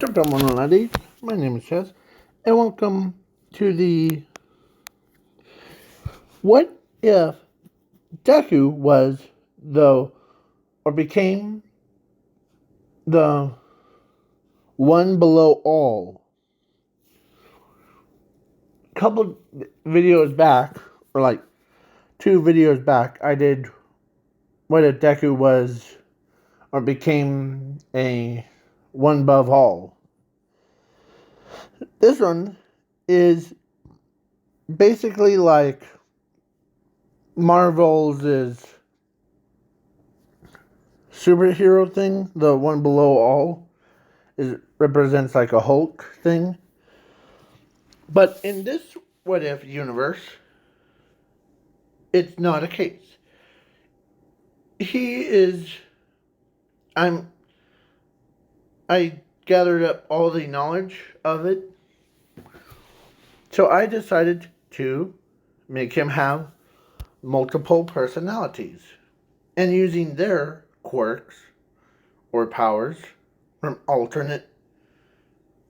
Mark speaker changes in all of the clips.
Speaker 1: Showdown 190. My name is Chess, and welcome to the What If Deku was the or became the one below all. A couple videos back, or like 2 videos back, I did What If Deku was or became a one above all. This one is basically like Marvel's superhero thing, the one below all, represents like a Hulk thing. But in this what if universe, it's not a case. He is I gathered up all the knowledge of it. So I decided to make him have multiple personalities. And using their quirks or powers from alternate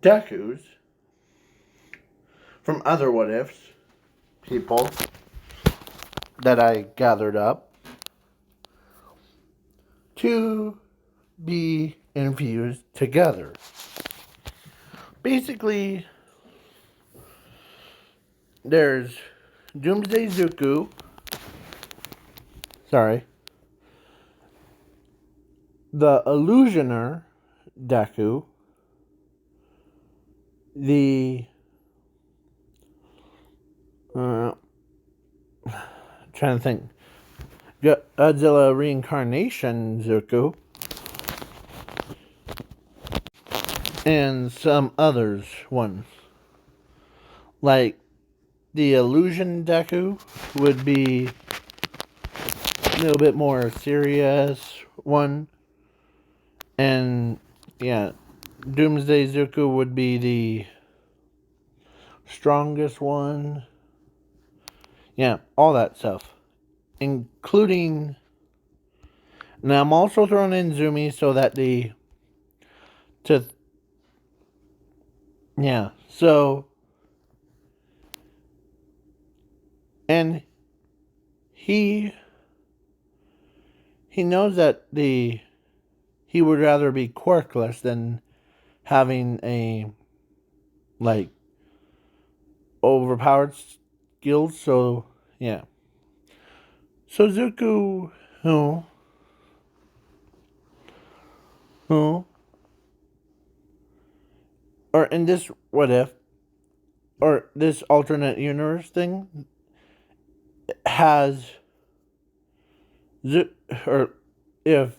Speaker 1: Dekus, from other what ifs, people that I gathered up, to be infused together. Basically, there's Doomsday Izuku. The Illusioner Deku. The trying to think. Godzilla Reincarnation Zuko. And some others ones. Like the Illusion Deku would be a little bit more serious one. And yeah, Doomsday Zuko would be the strongest one. Yeah, all that stuff. Including, now I'm also throwing in Zumi so that and he knows that he would rather be quirkless than having a, like, overpowered skills, so, yeah. So Zuko, or in this what if, or this alternate universe thing, has, or if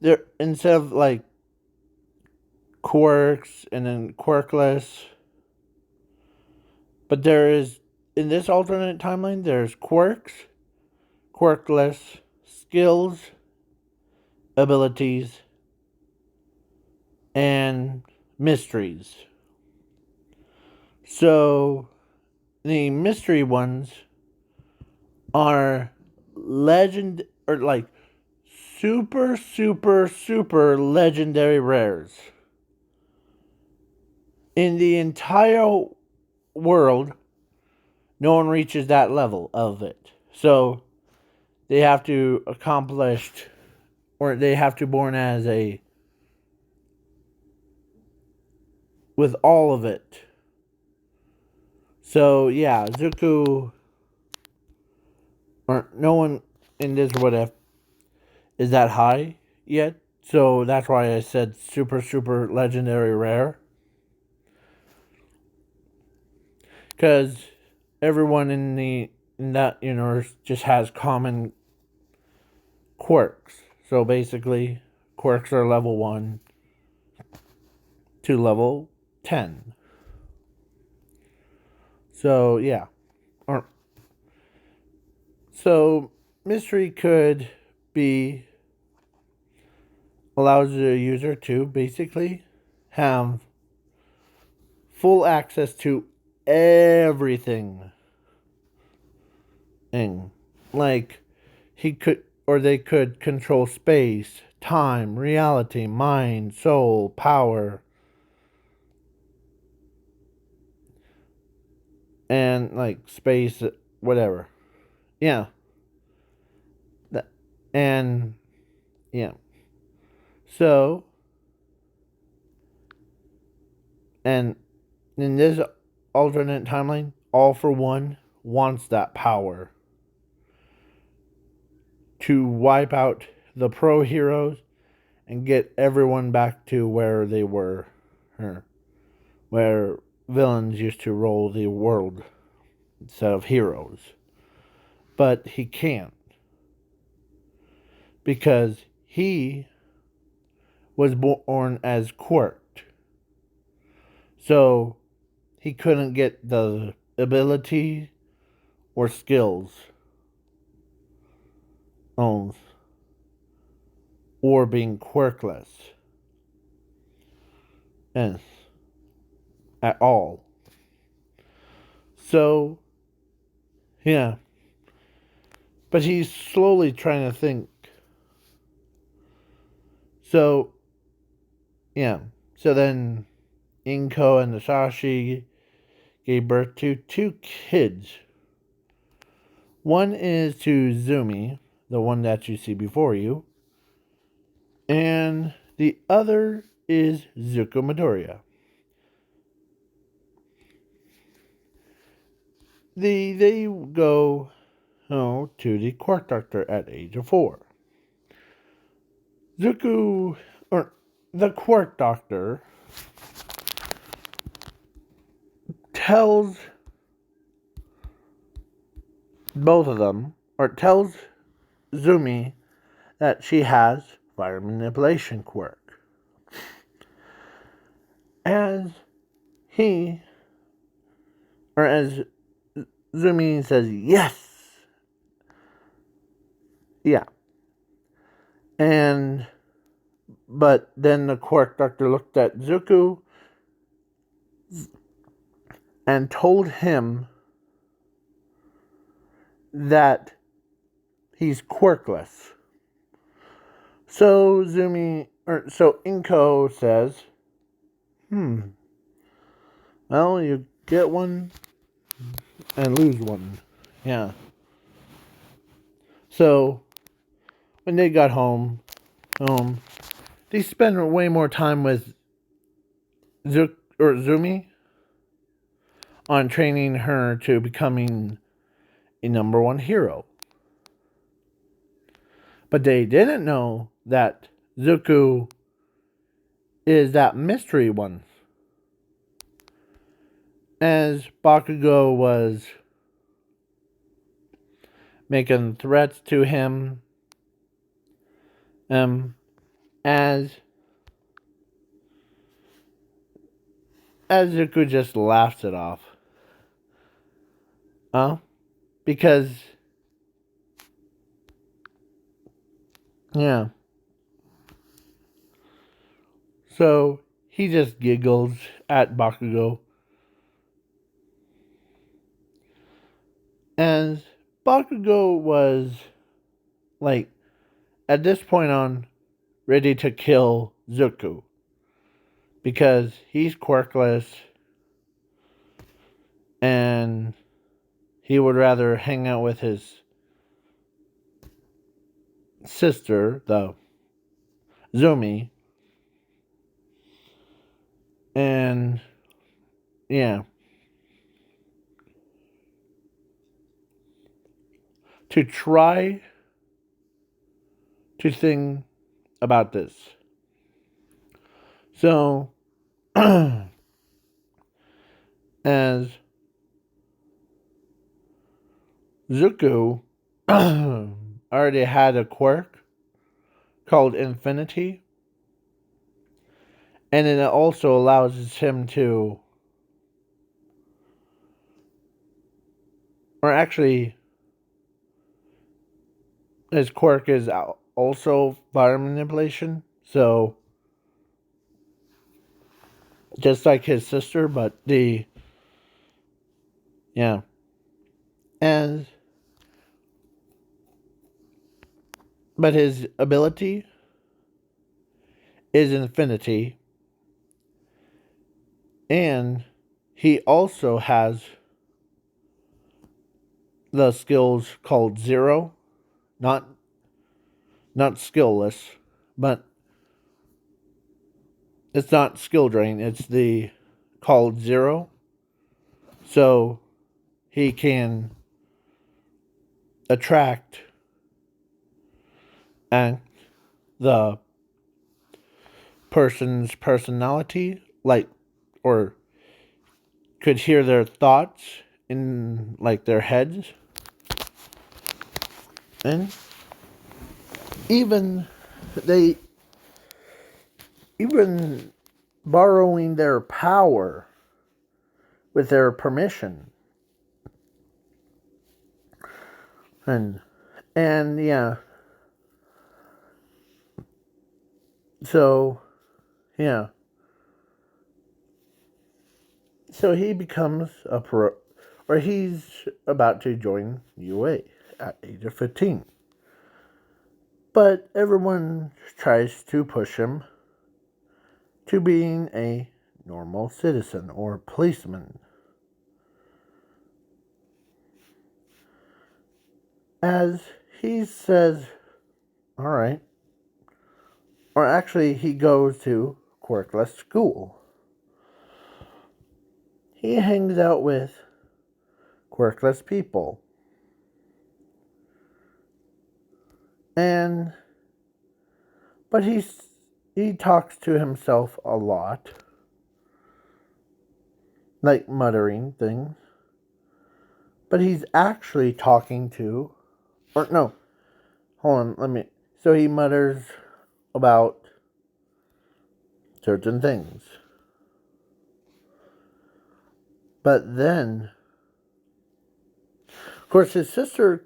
Speaker 1: there, instead of like quirks and then quirkless, but there is, in this alternate timeline, there's quirks, quirkless, skills, abilities, and mysteries. So the mystery ones are legend, or like super legendary rares. In the entire world, no one reaches that level of it. So they have to accomplish, or they have to born as a, with all of it. So yeah, Zuko, or no one in this what if is that high yet. So that's why I said super legendary rare. Because everyone in that universe just has common quirks. So basically, quirks are level 1 to level 10. So yeah. So mystery could be, allows the user to basically have full access to everything. Like, he could, or they could control space, time, reality, mind, soul, power, and like space, whatever. Yeah. And yeah. So, and in this alternate timeline, All for One wants that power to wipe out the pro heroes and get everyone back to where they were, or where villains used to rule the world instead of heroes. But he can't, because he was born as quirked. So he couldn't get the ability or skills owns or being quirkless and at all. So yeah. But he's slowly trying to think. So yeah. So then Inko and Nasashi gave birth to two kids. One is to Zumi, the one that you see before you, and the other is Zuko Midoriya. They go to the Quark Doctor at age of 4. Zuko, or the Quark Doctor, tells both of them, or tells Zumi that she has fire manipulation quirk. As he, or as Zumi says, yes. Yeah. But then the Quark Doctor looked at Zuko and told him that he's quirkless. So so Inko says, well, you get one and lose one. Yeah. So when they got home, they spent way more time with Zumi on training her to becoming a number one hero. But they didn't know that Zuko is that mystery one. As Bakugo was making threats to him, as Zuko just laughs it off. Because yeah. So he just giggles at Bakugo. As Bakugo was, like, at this point on, ready to kill Zuko. Because he's quirkless. And he would rather hang out with his sister, the Zumi. And yeah. To try to think about this. So, as Zuko already had a quirk called Infinity, and it also allows him to, or actually, his quirk is also fire manipulation, so just like his sister, but yeah, and but his ability is Infinity, and he also has the skills called zero, not skillless, but it's not skill drain, it's the called zero. So he can attract and the person's personality, like, or could hear their thoughts in like their heads, and even they even borrowing their power with their permission. And yeah. So yeah. So he becomes a pro, or he's about to join UA at age of 15. But everyone tries to push him to being a normal citizen or policeman. As he says, alright. Or actually, he goes to quirkless school. He hangs out with quirkless people. But he talks to himself a lot. Like muttering things. But he's actually talking to, or no, hold on, so he mutters about certain things. But then, of course, his sister,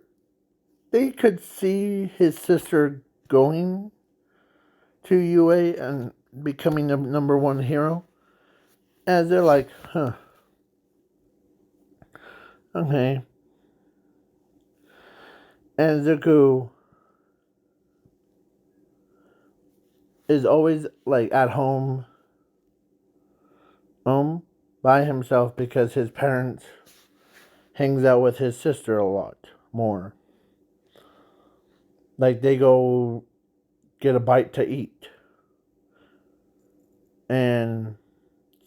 Speaker 1: they could see his sister going to UA and becoming the number one hero. As they're like, huh, okay. And Izuku is always like at home by himself because his parents hangs out with his sister a lot more. Like they go get a bite to eat and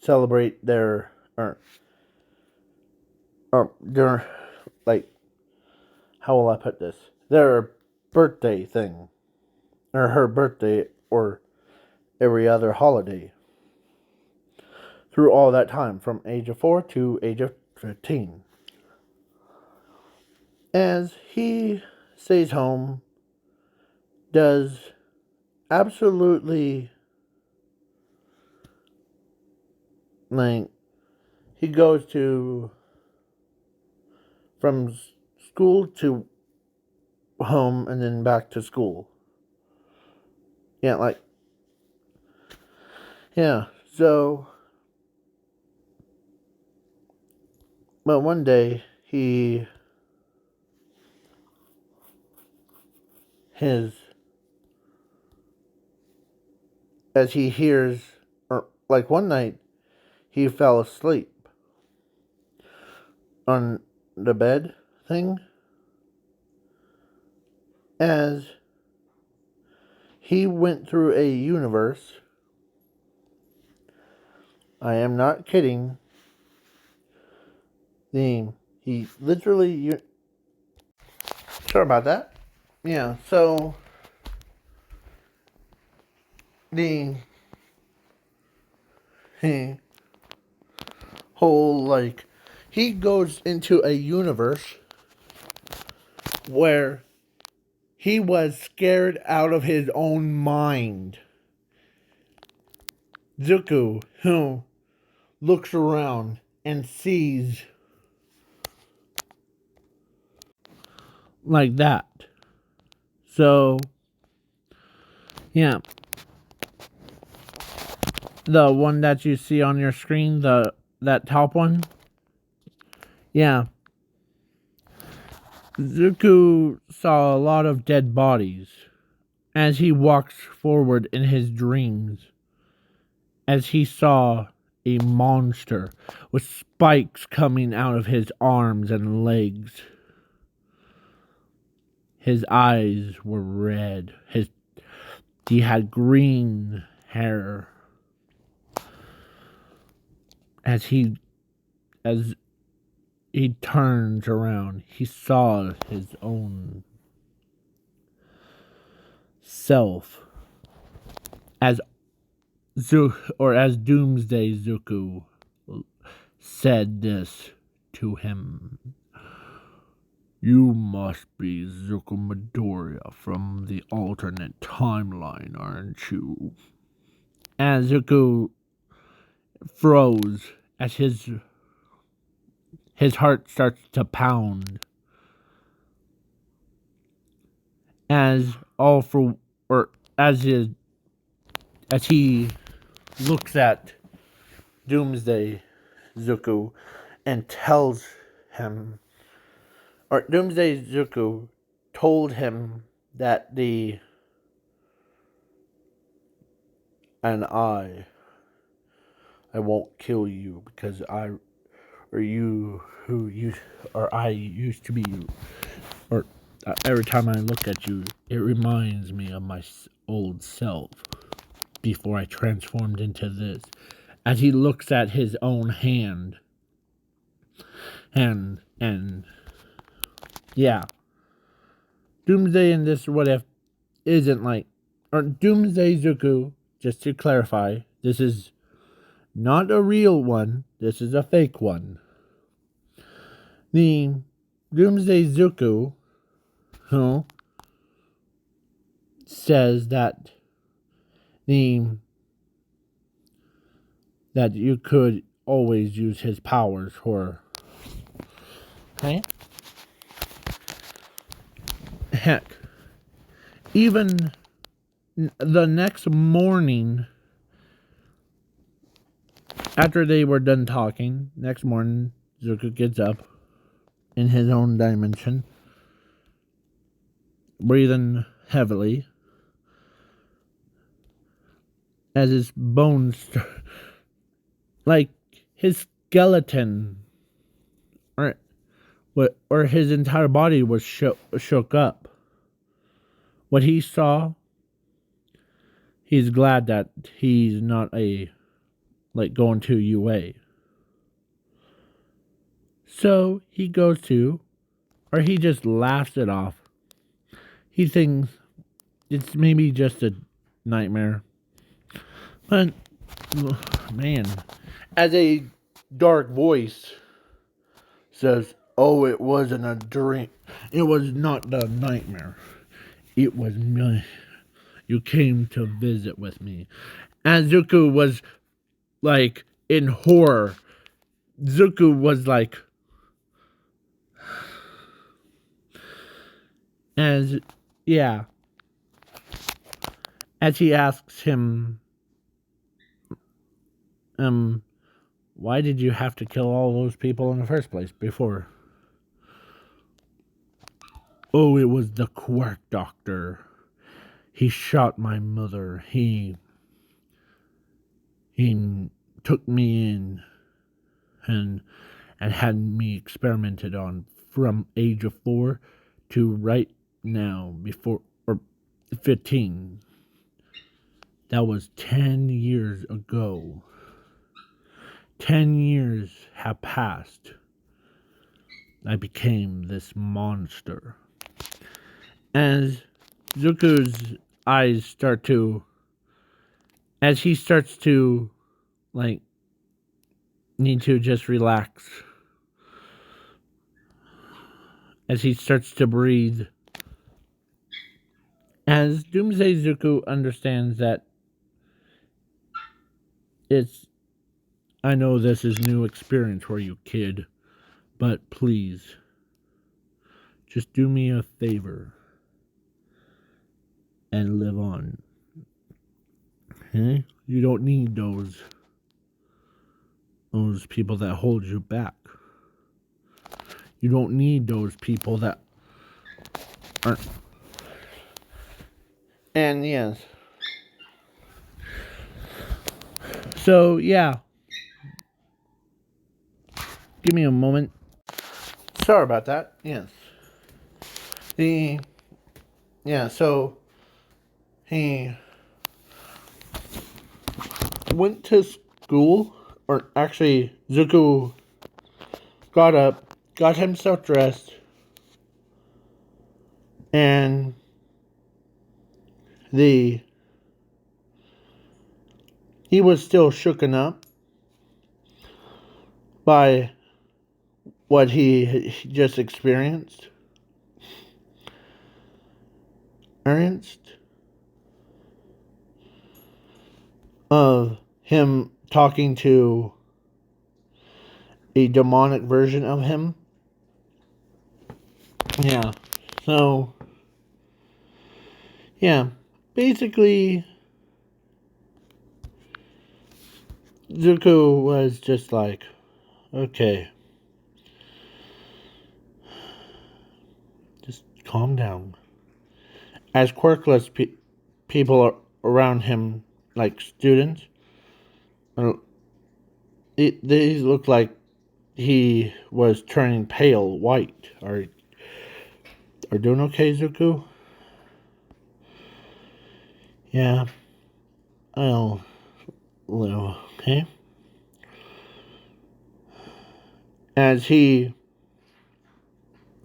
Speaker 1: celebrate their their, like, how will I put this? Their birthday thing, or her birthday, or every other holiday. Through all that time, from age of 4 to age of 15. As he stays home, does absolutely, like, he goes to, from school to home and then back to school. Yeah, like, yeah, so, but one day, as he hears, or like one night, he fell asleep on the bed thing, as he went through a universe. I am not kidding. He literally, sorry about that. Yeah, so the whole, like, he goes into a universe where he was scared out of his own mind. Izuku, who looks around and sees like that. So, yeah. The one that you see on your screen, that top one. Yeah. Izuku saw a lot of dead bodies as he walks forward in his dreams, as he saw a monster with spikes coming out of his arms and legs. his eyes were red. He had green hair. As he turns around, he saw his own self as Doomsday Izuku said this to him. You must be Izuku Midoriya from the alternate timeline, aren't you? And Izuku froze as his heart starts to pound. As he looks at Doomsday Izuku and tells him, or Doomsday Izuku told him that I won't kill you because I used to be you. Or every time I look at you, it reminds me of my old self before I transformed into this. As he looks at his own hand, and yeah, Doomsday in this what if isn't like, or Doomsday Izuku, just to clarify, this is not a real one, this is a fake one. The Doomsday Izuku, who says that that you could always use his powers for, okay? Heck, even the next morning, after they were done talking, next morning, Izuku gets up in his own dimension, breathing heavily, as his bones, like his skeleton, or his entire body was shook up. What he saw, he's glad that he's not going to UA. So he goes to, or he just laughs it off. He thinks it's maybe just a nightmare. But, man, as a dark voice says, oh, it wasn't a dream. It was not a nightmare. It was me. You came to visit with me. And Izuku was like in horror. Izuku was like, as he asks him, why did you have to kill all those people in the first place before? Oh, it was the quack doctor. He shot my mother. He took me in and had me experimented on from age of 4 to right now, before, or 15. That was 10 years ago. 10 years have passed. I became this monster. As Zuko's eyes start to, as he starts to, need to just relax. As he starts to breathe. As Doomsday Izuku understands that I know this is new experience for you, kid, but please, just do me a favor and live on. Okay? You don't need those people that hold you back. You don't need those people that aren't. And yes. So, yeah. Give me a moment. Sorry about that. Yes. yeah, so he went to school, or actually, Zuko got up, got himself dressed, and he was still shooken up by what he just experienced of him talking to a demonic version of him. Yeah. So, yeah. Basically, Zuko was just like, okay, just calm down. As quirkless people around him, like students, they looked like he was turning pale white. Are doing okay, Zuko? Yeah, I'll live, okay? As he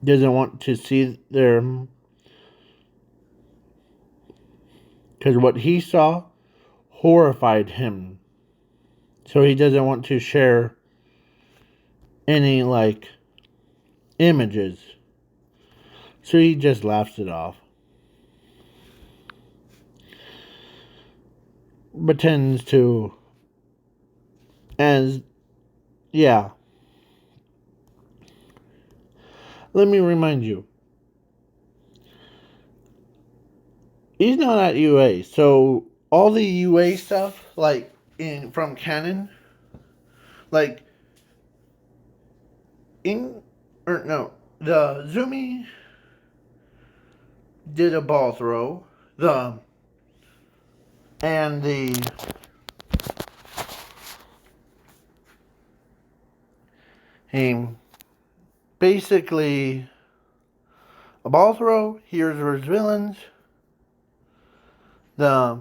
Speaker 1: doesn't want to see them, because what he saw horrified him. So he doesn't want to share any, like, images. So he just laughs it off. Pretends to, as, yeah. Let me remind you, he's not at UA, so all the UA stuff, like, from canon, like, the Zumi did a ball throw, and he basically, a ball throw, here's his villains, the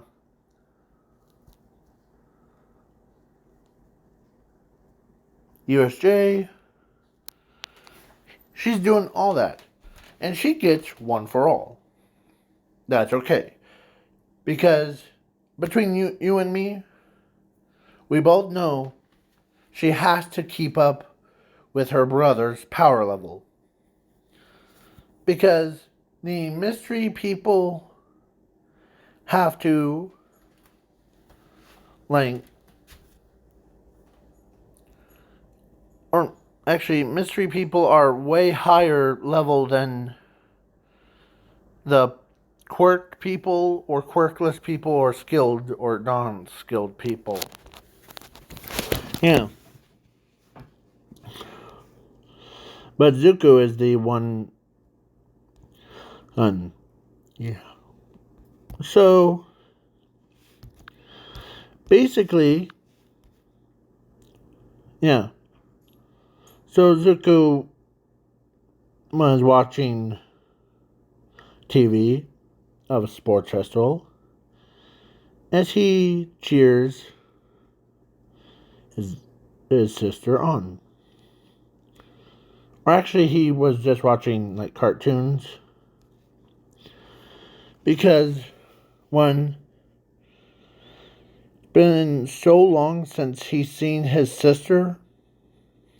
Speaker 1: USJ, she's doing all that. And she gets one for all. That's okay. Because between you and me, we both know she has to keep up with her brother's power level. Because the mystery people have to, like, or actually, mystery people are way higher level than the quirk people, or quirkless people, or skilled or non-skilled people. Yeah. But Zuko is the one. Yeah. So, basically, yeah. So Zuko was watching TV of a sports festival as he cheers his sister on. Or actually, he was just watching, like, cartoons. Because, one, been so long since he's seen his sister,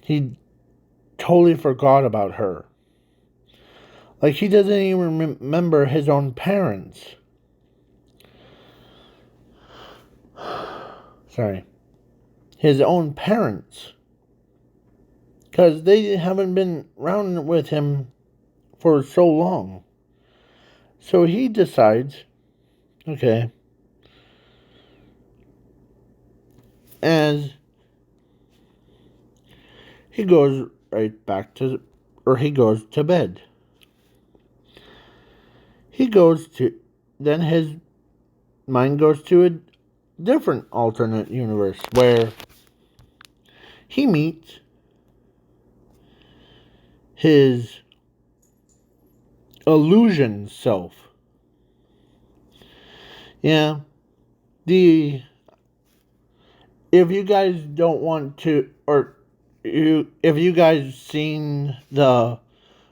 Speaker 1: he totally forgot about her. Like, he doesn't even remember his own parents. Sorry. His own parents. Because they haven't been around with him for so long. So he decides, okay, as he goes right back to, or he goes to bed. Then his mind goes to a different alternate universe where he meets his illusion self. Yeah. The if you guys don't want to, or if you guys seen the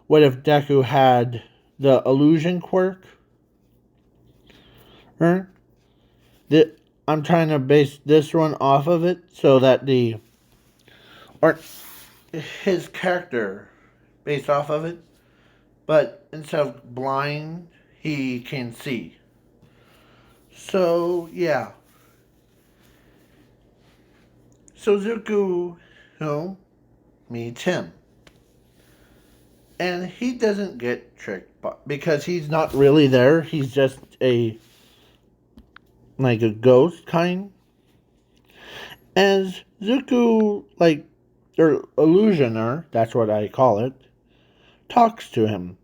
Speaker 1: what if Deku had the illusion quirk, right? That I'm trying to base this one off of it so that the or his character based off of it, but instead of blind, he can see. So yeah, so Zuko, meets him, and he doesn't get tricked because he's not really there. He's just a like a ghost kind. As Zuko, like, or illusioner, that's what I call it, talks to him.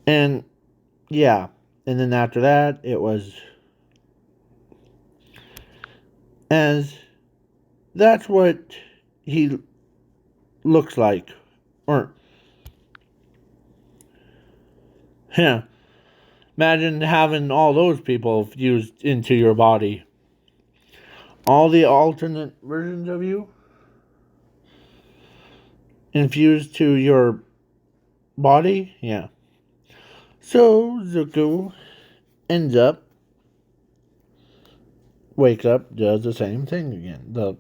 Speaker 1: And yeah, and then after that, it was as that's what he looks like. Or, yeah, imagine having all those people fused into your body. All the alternate versions of you infused to your body. Yeah. So Zuko ends up, wakes up, does the same thing again.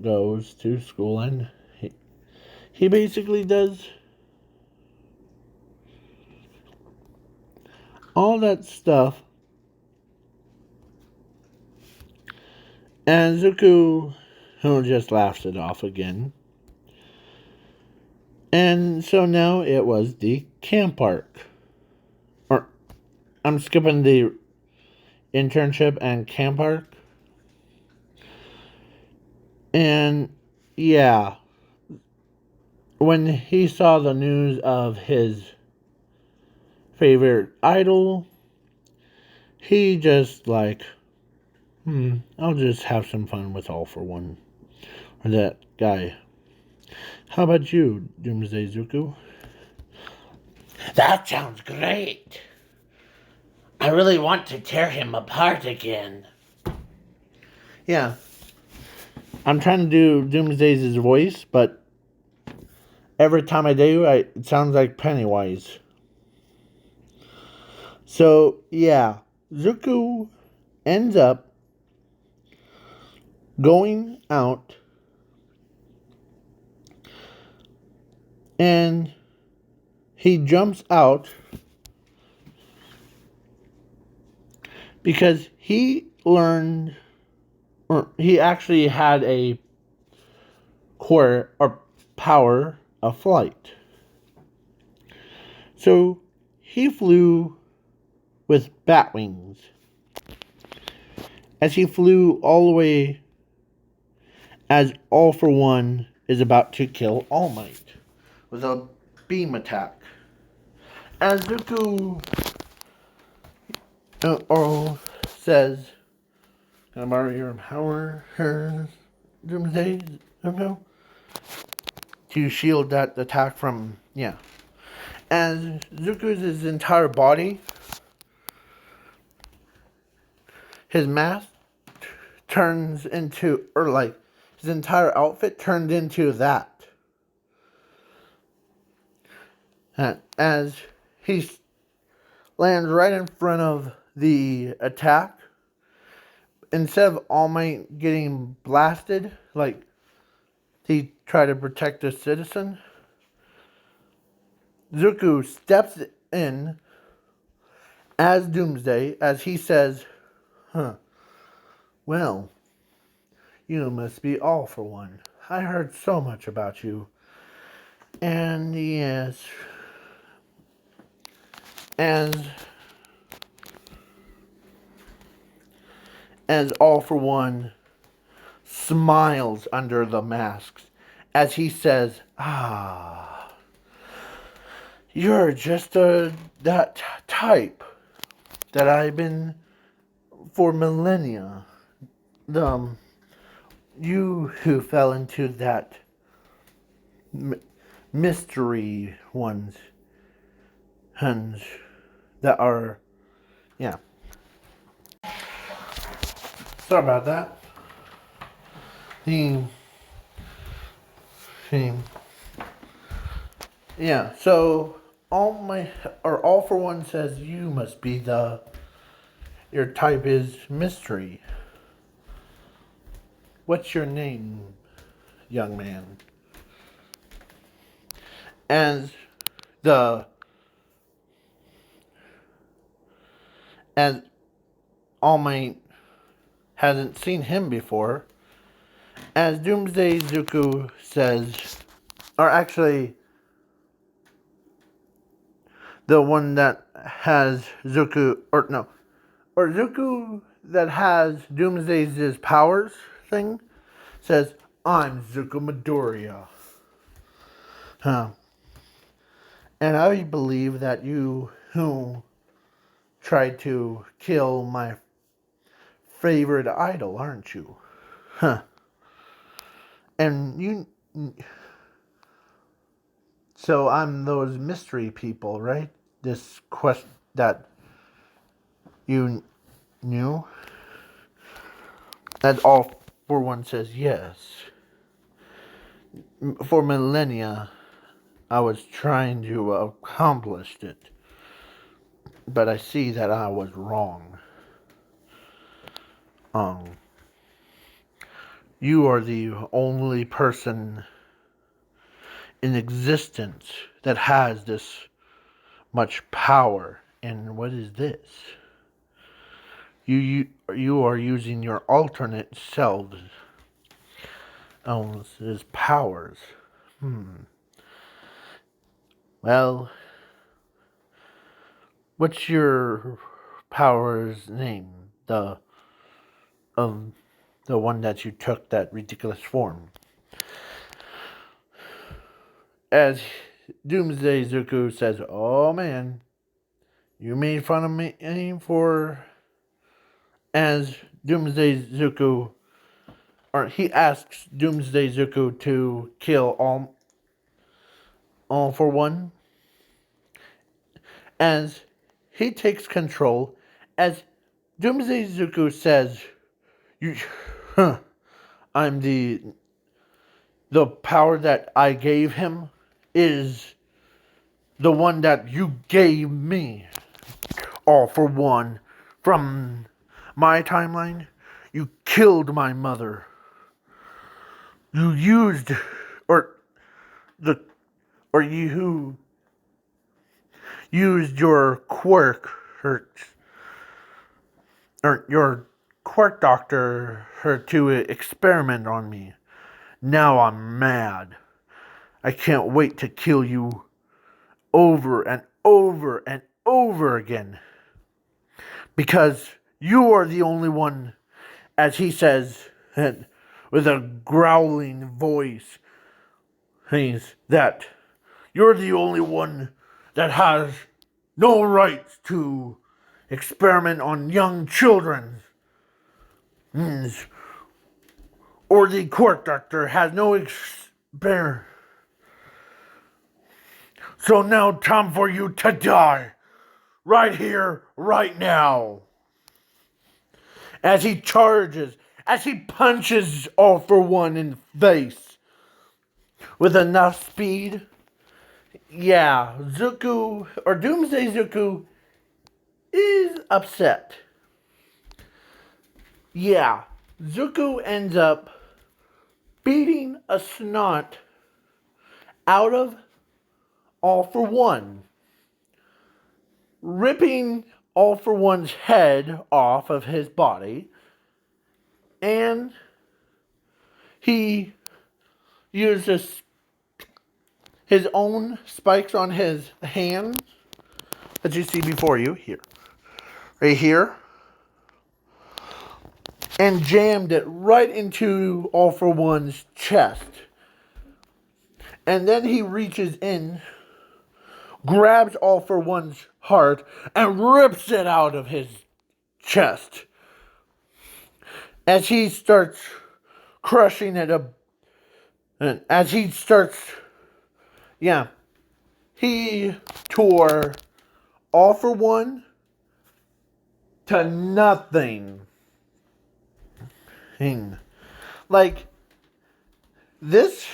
Speaker 1: Goes to school and he basically does all that stuff. And Zuko, who just laughs it off again. And so now it was the camp arc. Or, I'm skipping the internship and camp arc. And, yeah. When he saw the news of his favorite idol, he just I'll just have some fun with All for One. Or that guy. How about you, Doomsday Zuko?
Speaker 2: That sounds great. I really want to tear him apart again.
Speaker 1: Yeah. I'm trying to do Doomsday's voice, but every time I do, it sounds like Pennywise. So, yeah. Zuko ends up going out and he jumps out because he learned, or he actually had a core or power of flight. So he flew with bat wings. As he flew all the way, as All for One is about to kill All Might with a beam attack. As Zuko says, "Can I borrow your power, her Doomsday, Zuko?" To shield that attack from, yeah. As Zuko's entire body, his mask turns into, or like, his entire outfit turned into that. As he lands right in front of the attack, instead of All Might getting blasted, like he tried to protect the citizen, Zuko steps in as Doomsday as he says, well, you must be All for One. I heard so much about you. And yes, as All for One smiles under the masks as he says, you're just that type that I've been for millennia. You who fell into that mystery ones, that are, yeah. Sorry about that. He, he, yeah. So all for one says you must be your type is mystery. What's your name, young man? As the as All Might hasn't seen him before, as Doomsday Izuku says, or actually, the one that has Zuku, or no, or Zuku that has Doomsday's powers thing, says, I'm Zuku Midoriya. Huh. And I believe that you who tried to kill my favorite idol, aren't you? Huh. And you... So I'm those mystery people, right? This quest that you knew? That all for one says yes. For millennia, I was trying to accomplish it. But I see that I was wrong. You are the only person in existence that has this much power. And what is this? You are using your alternate selves as powers. Well, what's your power's name? Um the one that you took that ridiculous form. As Doomsday Zuku says, oh man, you made fun of me for... As Doomsday Zuku, or he asks Doomsday Zuku to kill all for one. As he takes control, as Doomsday Zuku says, "You, I'm the power that I gave him is the one that you gave me. All for one, from my timeline, you killed my mother. You used, or the, or you used your quirk, or your quirk doctor, to experiment on me. Now I'm mad. I can't wait to kill you over and over and over again. Because you are the only one," as he says, with a growling voice, that you're the only one that has no rights to experiment on young children. Or the court doctor has no experiment. So now time for you to die. Right here, right now. As he charges, as he punches all for one in the face. With enough speed. Yeah, Zuku, or Doomsday Zuku, is upset. Yeah, Zuku ends up beating a snot out of all for one. Ripping all for one's head off of his body. And he uses his own spikes on his hand that you see before you here. Right here. And jammed it right into all for one's chest. And then he reaches in, grabs all for one's heart, and rips it out of his chest. As he starts crushing it up, and as he starts, he tore all for one to nothing. Like, this,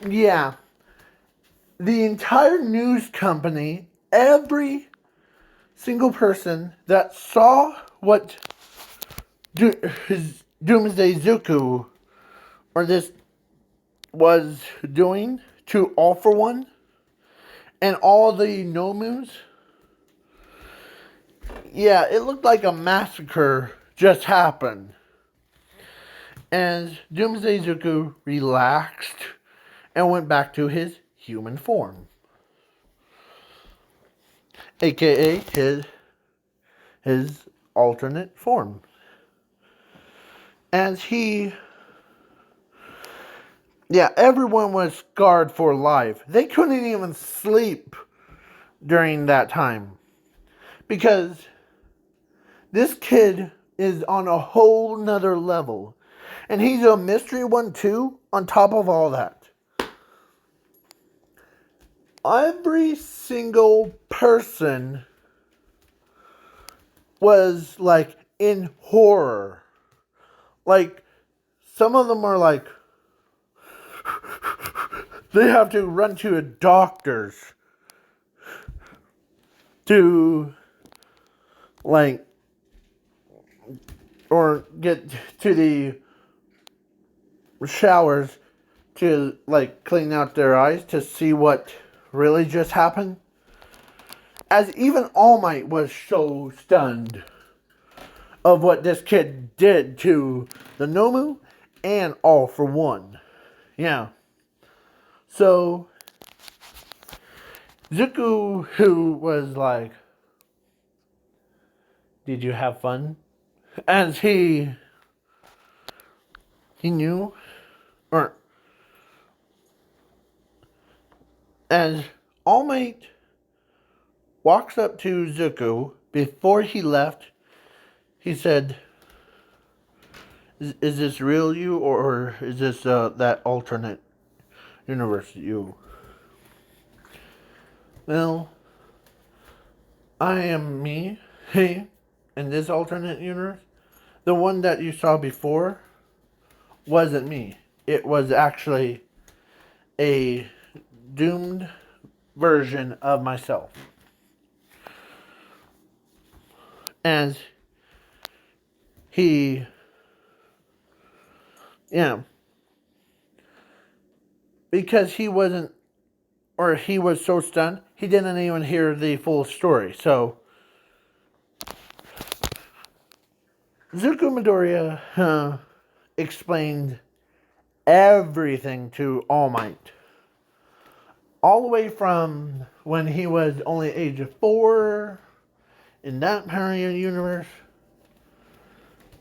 Speaker 1: yeah, the entire news company, every single person that saw what his Doomsday Izuku or this was doing to All for One and all the Nomus, yeah, it looked like a massacre just happened. And Doomsday Izuku relaxed and went back to his human form, aka his alternate form. As he, yeah, everyone was scarred for life. They couldn't even sleep during that time because this kid is on a whole nother level, and he's a mystery one too. On top of all that, every single person was like in horror. Like, some of them are like, they have to run to a doctor's to, like, or get to the showers to, like, clean out their eyes to see what really just happened. As even All Might was so stunned of what this kid did to the Nomu and All for One. Yeah. So, Zuko, who was like, did you have fun? As he knew, or as All Might walks up to Zuko before he left, he said, is this real you, or is this that alternate universe you? Well, I am me, hey, in this alternate universe. The one that you saw before wasn't me. It was actually a doomed version of myself. As he, yeah, because he wasn't, or he was so stunned, he didn't even hear the full story. So, Zuko Midoriya explained everything to All Might. All the way from when he was only age of 4 in that parallel universe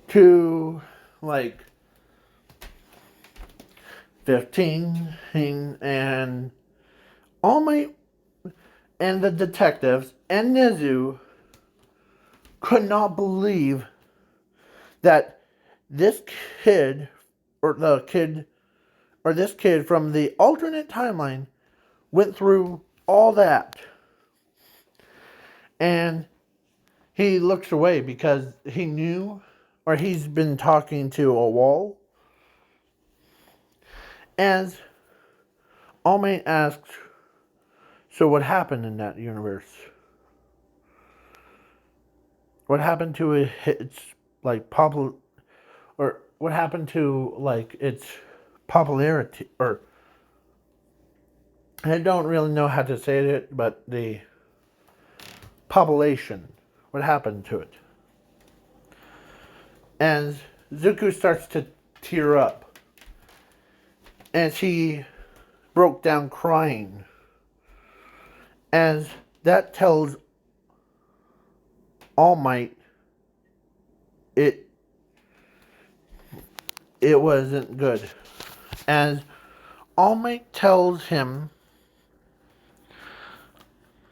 Speaker 1: to like 15, and All Might and the detectives and Nezu could not believe that this kid, or the kid, or this kid from the alternate timeline went through all that. And he looks away because he knew, or he's been talking to a wall. As All Might asks, so what happened in that universe? What happened to its like or what happened to like its popularity, or I don't really know how to say it, but the population, what happened to it? As Zuko starts to tear up, as he broke down crying, as that tells All Might it wasn't good. As All Might tells him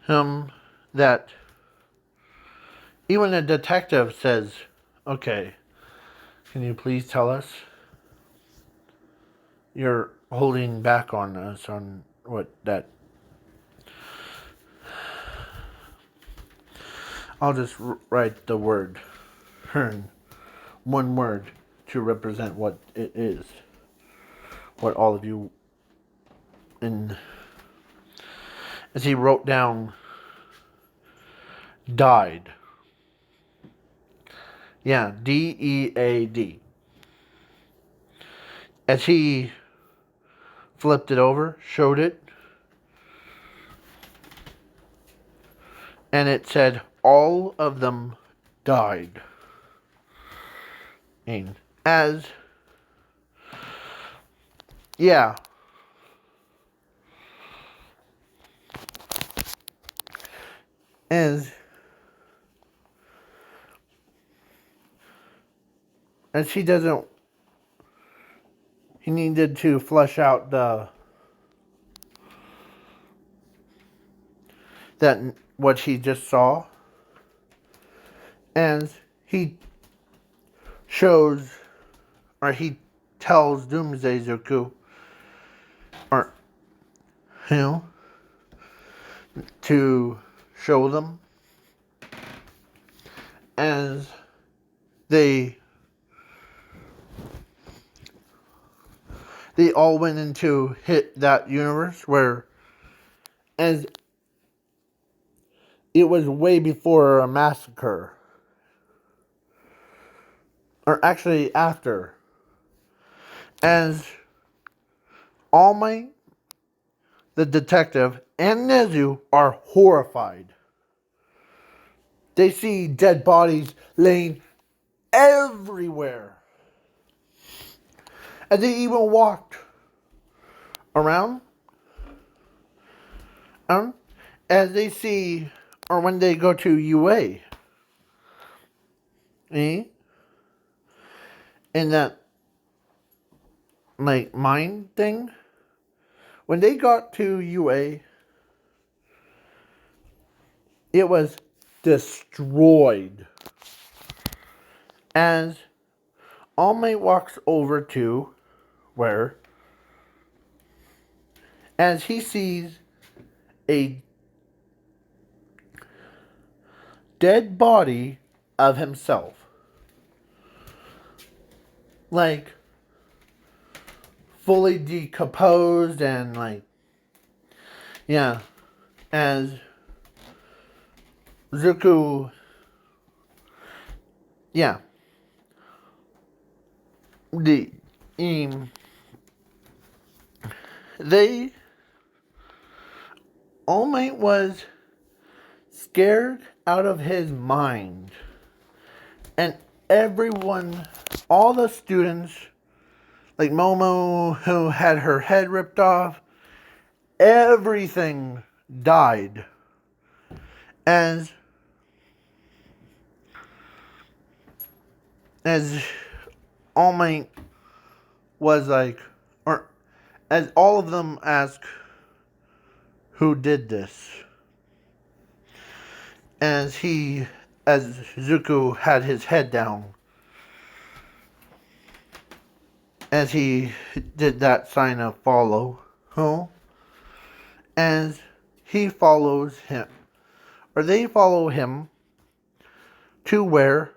Speaker 1: that even a detective says, okay, can you please tell us? You're holding back on us on what that. I'll just write the word Hearn, one word, to represent what it is. What all of you in. As he wrote down, died. Yeah, D-E-A-D. As he flipped it over, showed it, and it said, all of them died. And as, yeah, as he doesn't, he needed to flesh out that what he just saw, and he shows, or he tells Doomsday Izuku, or to show them, as they all went into hit that universe where, as it was way before a massacre, or actually after, as All Might, the detective, and Nezu are horrified. They see dead bodies laying everywhere. As they even walked around, as they see, or when they go to UA, in that, like, mine thing, when they got to UA, it was destroyed. As All Might walks over to where, as he sees a dead body of himself, like fully decomposed and like, yeah, as Zuko, yeah, the they, All Might was scared out of his mind, and everyone, all the students, like Momo, who had her head ripped off, everything died. As All Might was like, or as all of them asked, who did this? As Zuko had his head down, as he did that sign of follow, as he follows him, or they follow him to where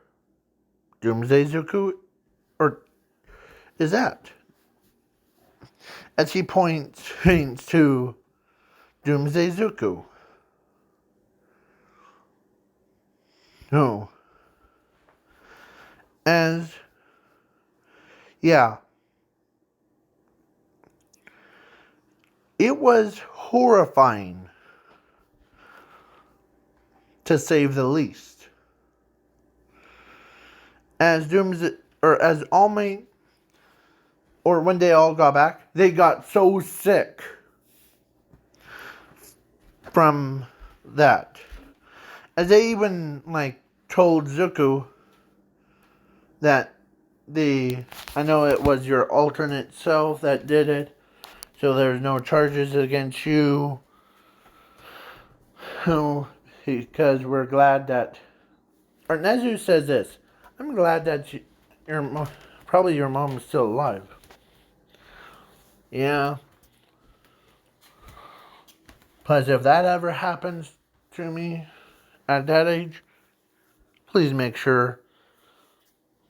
Speaker 1: Doomsday Zuko, or is that? As he points to Doomsday Zuko. No. As, yeah. It was horrifying, to say the least. As Doomsday, or as All Might, or when they all got back, they got so sick from that. As they even, like, told Zuko that I know it was your alternate self that did it, so there's no charges against you. Because we're glad that, or Nezu says this, I'm glad that probably your mom is still alive. Yeah. Because if that ever happens to me at that age, please make sure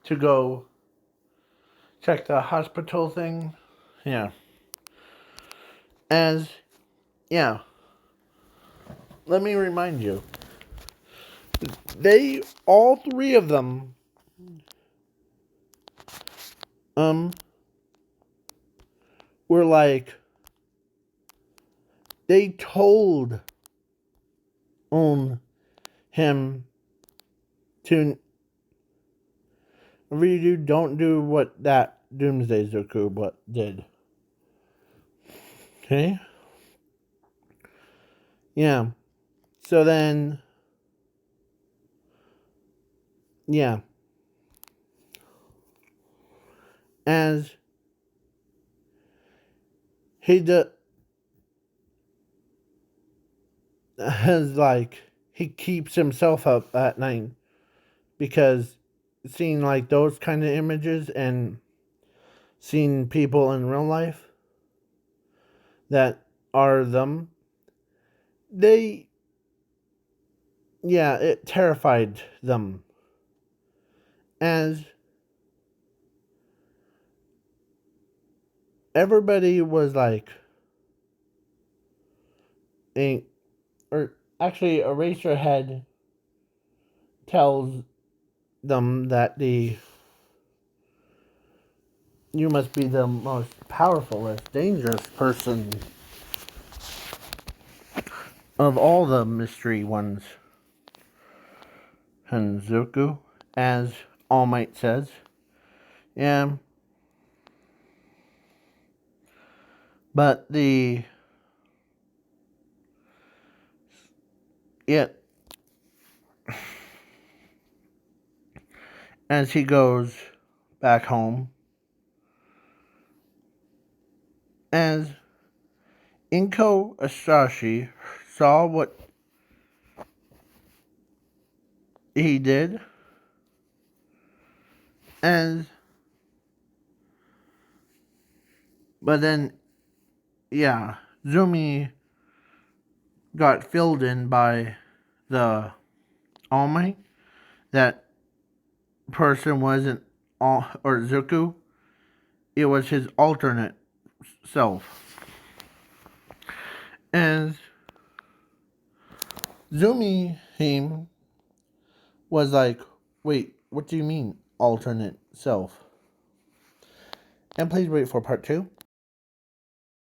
Speaker 1: to go check the hospital thing. Yeah. Yeah. Let me remind you. All three of them, were like, they told him to, whatever you do, don't do what that Doomsday Izuku did. Okay? Yeah. So then, yeah. As he he keeps himself up at night because seeing like those kind of images and seeing people in real life that are them, it terrified them. As everybody was like, Eraserhead tells them that you must be the most powerful, most dangerous person of all the mystery ones. Hanzuku, as All Might says. Yeah. But as he goes back home, as Inko Asashi saw what he did, but then, Zumi got filled in by the All Might. That person wasn't Zuku. It was his alternate self. And Zumi him was like, wait, what do you mean alternate self? And please wait for part 2.